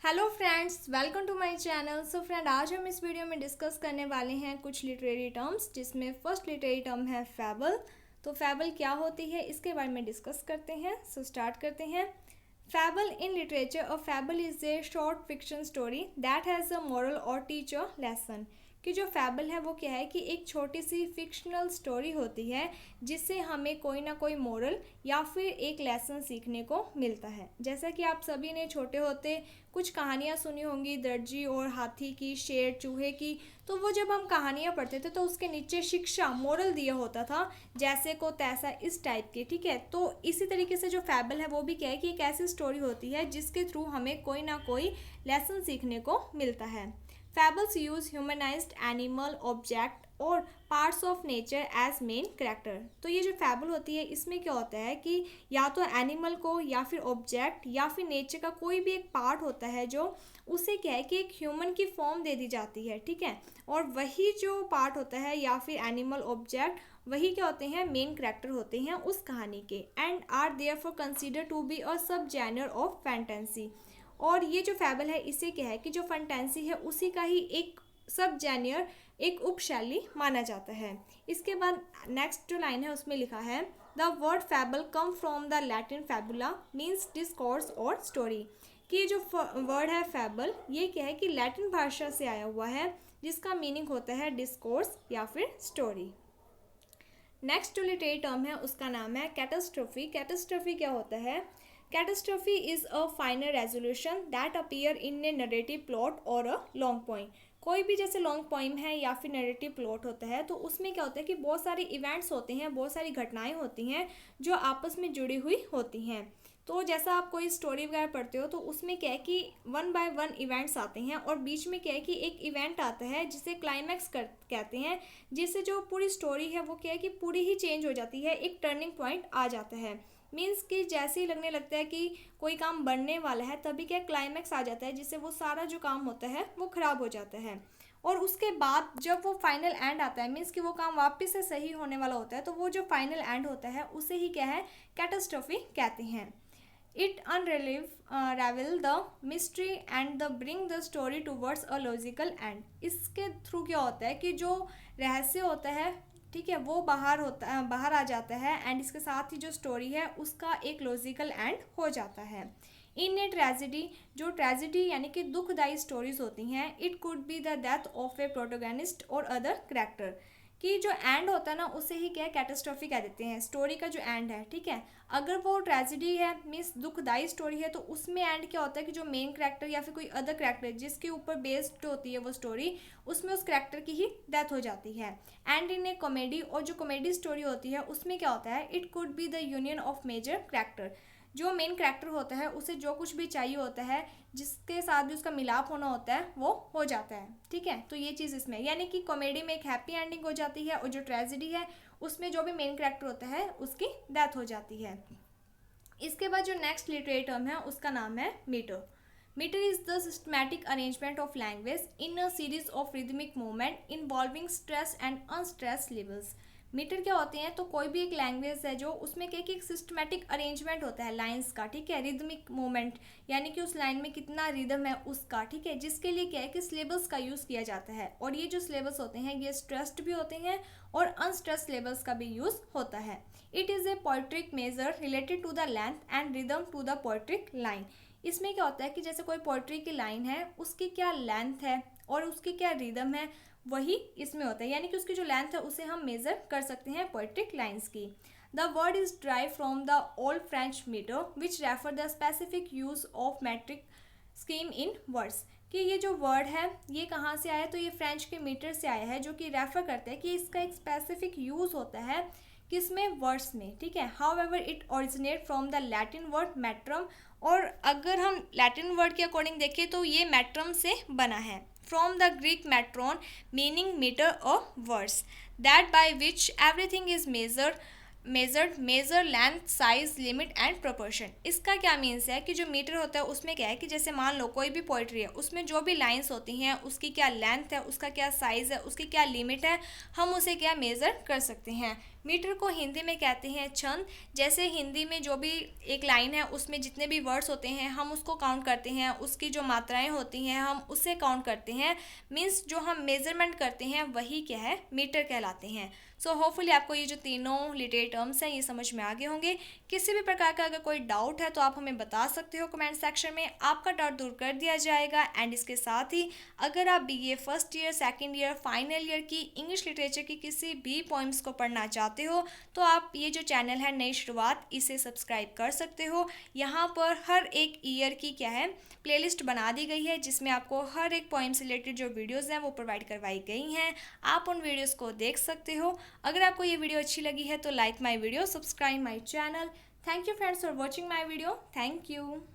Hello friends, welcome to my channel. So friend, आज हम इस वीडियो में डिस्कस करने वाले हैं कुछ लिटरेरी टर्म्स, जिसमें फर्स्ट लिटरेरी टर्म है फैबल। तो फैबल क्या होती है इसके बारे में डिस्कस करते हैं। सो स्टार्ट करते हैं। Fable in literature, a fable is a short fiction story that has a moral और टीच अ लेसन। कि जो फैबल है वो क्या है कि एक छोटी सी फिक्शनल स्टोरी होती है जिससे हमें कोई ना कोई मोरल या फिर एक लेसन सीखने को मिलता है। जैसा कि आप सभी ने छोटे होते कुछ कहानियाँ सुनी होंगी, दर्जी और हाथी की, शेर चूहे की। तो वो जब हम कहानियाँ पढ़ते थे तो उसके नीचे शिक्षा, मोरल दिया होता था, जैसे को तैसा, इस टाइप के। ठीक है, तो इसी तरीके से जो फैबल है वो भी क्या है कि एक ऐसी स्टोरी होती है जिसके थ्रू हमें कोई ना कोई लेसन सीखने को मिलता है। Fables use humanized animal, object और parts of nature as main character. तो ये जो फैबल होती है इसमें क्या होता है कि या तो एनिमल को या फिर ऑब्जेक्ट या फिर नेचर का कोई भी एक पार्ट होता है जो उसे क्या है कि एक ह्यूमन की फॉर्म दे दी जाती है। ठीक है, और वही जो पार्ट होता है या फिर एनिमल, ऑब्जेक्ट, वही क्या होते हैं, मेन कैरेक्टर होते हैं उस कहानी के, and are therefore consider to be a sub genre of fantasy. और ये जो फैबल है इसे क्या है कि जो फैंटेसी है उसी का ही एक सब जैनियर, एक उपशैली माना जाता है। इसके बाद नेक्स्ट जो लाइन है उसमें लिखा है, the word fable come from the Latin fabula means discourse और स्टोरी। कि ये जो वर्ड है फैबल, ये क्या है कि लैटिन भाषा से आया हुआ है जिसका मीनिंग होता है डिस्कोर्स या फिर स्टोरी। नेक्स्ट जो लिटरेरी टर्म है उसका नाम है कैटास्ट्रोफी। कैटास्ट्रोफी क्या होता है? Catastrophe is a final resolution that appear in A narrative plot और अ लॉन्ग पोइम। कोई भी जैसे लॉन्ग पोइम है या फिर नरेटिव प्लॉट होता है तो उसमें क्या होता है कि बहुत सारे इवेंट्स होते हैं, बहुत सारी घटनाएं होती हैं जो आपस में जुड़ी हुई होती हैं। तो जैसा आप कोई स्टोरी वगैरह पढ़ते हो तो उसमें क्या है कि वन बाय वन इवेंट्स आते हैं और बीच में क्या है कि एक इवेंट आता है जिसे क्लाइमैक्स कहते हैं, जिससे जो पूरी स्टोरी है वो क्या है कि पूरी ही चेंज हो जाती है, एक टर्निंग पॉइंट आ जाता है। मीन्स कि जैसे ही लगने लगता है कि कोई काम बनने वाला है तभी क्या क्लाइमैक्स आ जाता है, जिससे वो सारा जो काम होता है वो खराब हो जाता है। और उसके बाद जब वो फाइनल एंड आता है, मीन्स कि वो काम वापस से सही होने वाला होता है, तो वो जो फाइनल एंड होता है उसे ही क्या है, कैटास्ट्रोफी कहते हैं। It unravel the mystery and the bring the story towards a logical end। इसके थ्रू क्या होता है कि जो रहस्य होता है, ठीक है, वो बाहर आ जाता है, एंड इसके साथ ही जो स्टोरी है उसका एक लॉजिकल एंड हो जाता है। इन ए ट्रेजिडी, जो ट्रेजिडी यानी कि दुखदायी स्टोरीज होती हैं, it could be the death of A protagonist और अदर करेक्टर। कि जो एंड होता है ना उसे ही क्या है, कैटास्ट्रॉफी कह देते हैं, स्टोरी का जो एंड है। ठीक है, अगर वो ट्रेजिडी है, मीन्स दुखदाई स्टोरी है, तो उसमें एंड क्या होता है कि जो मेन कैरेक्टर या फिर कोई अदर कैरेक्टर जिसके ऊपर बेस्ड होती है वो स्टोरी, उसमें उस कैरेक्टर की ही डेथ हो जाती है। एंड इन ए कॉमेडी, और जो कॉमेडी स्टोरी होती है उसमें क्या होता है, it could be the union of major character. जो मेन कैरेक्टर होता है उसे जो कुछ भी चाहिए होता है, जिसके साथ भी उसका मिलाप होना होता है, वो हो जाता है। ठीक है, तो ये चीज़ इसमें, यानी कि कॉमेडी में एक हैप्पी एंडिंग हो जाती है और जो ट्रेजिडी है उसमें जो भी मेन कैरेक्टर होता है उसकी डेथ हो जाती है। इसके बाद जो नेक्स्ट लिटरेरी टर्म है उसका नाम है metre. Metre is the systematic arrangement of language in a series of rhythmic movement involving stress and unstress levels. Metre क्या होते हैं, तो कोई भी एक लैंग्वेज है जो उसमें क्या कि एक सिस्टमैटिक अरेंजमेंट होता है लाइंस का। ठीक है, रिदमिक मूवमेंट यानी कि उस लाइन में कितना रिदम है उसका। ठीक है, जिसके लिए क्या है कि सिलेबस का यूज़ किया जाता है, और ये जो सिलेबस होते हैं ये स्ट्रेस्ड भी होते हैं और अनस्ट्रेस्ड लेवल्स का भी यूज़ होता है। It is a poetic measure related to the length and rhythm to the poetic line. इसमें क्या होता है कि जैसे कोई पोएट्री की लाइन है उसकी क्या लेंथ है और उसकी क्या रिदम है, वही इसमें होता है, यानी कि उसकी जो लेंथ है उसे हम मेजर कर सकते हैं पोएट्रिक लाइन्स की। The word is drive from the old French metre which refer the specific use of metric scheme in words. कि ये जो वर्ड है ये कहाँ से आया, तो ये फ्रेंच के मीटर से आया है, जो कि रेफर करता है कि इसका एक स्पेसिफिक यूज़ होता है किसमें, वर्ड्स में। ठीक है, however it originate from the Latin word metrum. और अगर हम लैटिन वर्ड के अकॉर्डिंग देखें तो ये मैट्रम से बना है, from the Greek metron meaning metre of words, that by which everything is measure length, size, limit and proportion. इसका क्या मीन्स है कि जो मीटर होता है उसमें क्या है कि जैसे मान लो कोई भी पोइट्री है, उसमें जो भी लाइंस होती हैं उसकी क्या लेंथ है, उसका क्या साइज़ है, उसकी क्या लिमिट है, हम उसे क्या मेज़र कर सकते हैं। मीटर को हिंदी में कहते हैं छंद। जैसे हिंदी में जो भी एक लाइन है उसमें जितने भी वर्ड्स होते हैं हम उसको काउंट करते हैं, उसकी जो मात्राएं होती हैं हम उसे काउंट करते हैं। मीन्स जो हम मेजरमेंट करते हैं वही क्या है, मीटर कहलाते हैं। सो होपफुली आपको ये जो तीनों लिटरेरी टर्म्स हैं ये समझ में आ गए होंगे। किसी भी प्रकार का अगर कोई डाउट है तो आप हमें बता सकते हो कमेंट सेक्शन में, आपका डाउट दूर कर दिया जाएगा। एंड इसके साथ ही अगर आप BA first year, second year, final year की इंग्लिश लिटरेचर की किसी भी पोइम्स को पढ़ना चाहते हो तो आप ये जो चैनल है नई शुरुआत, इसे सब्सक्राइब कर सकते हो। यहाँ पर हर एक ईयर की क्या है प्लेलिस्ट बना दी गई है जिसमें आपको हर एक पोइम से रिलेटेड जो वीडियोज़ हैं वो प्रोवाइड करवाई गई हैं। आप उन वीडियोज़ को देख सकते हो। अगर आपको ये वीडियो अच्छी लगी है तो like my video, subscribe my channel. Thank you friends for watching my video. Thank you.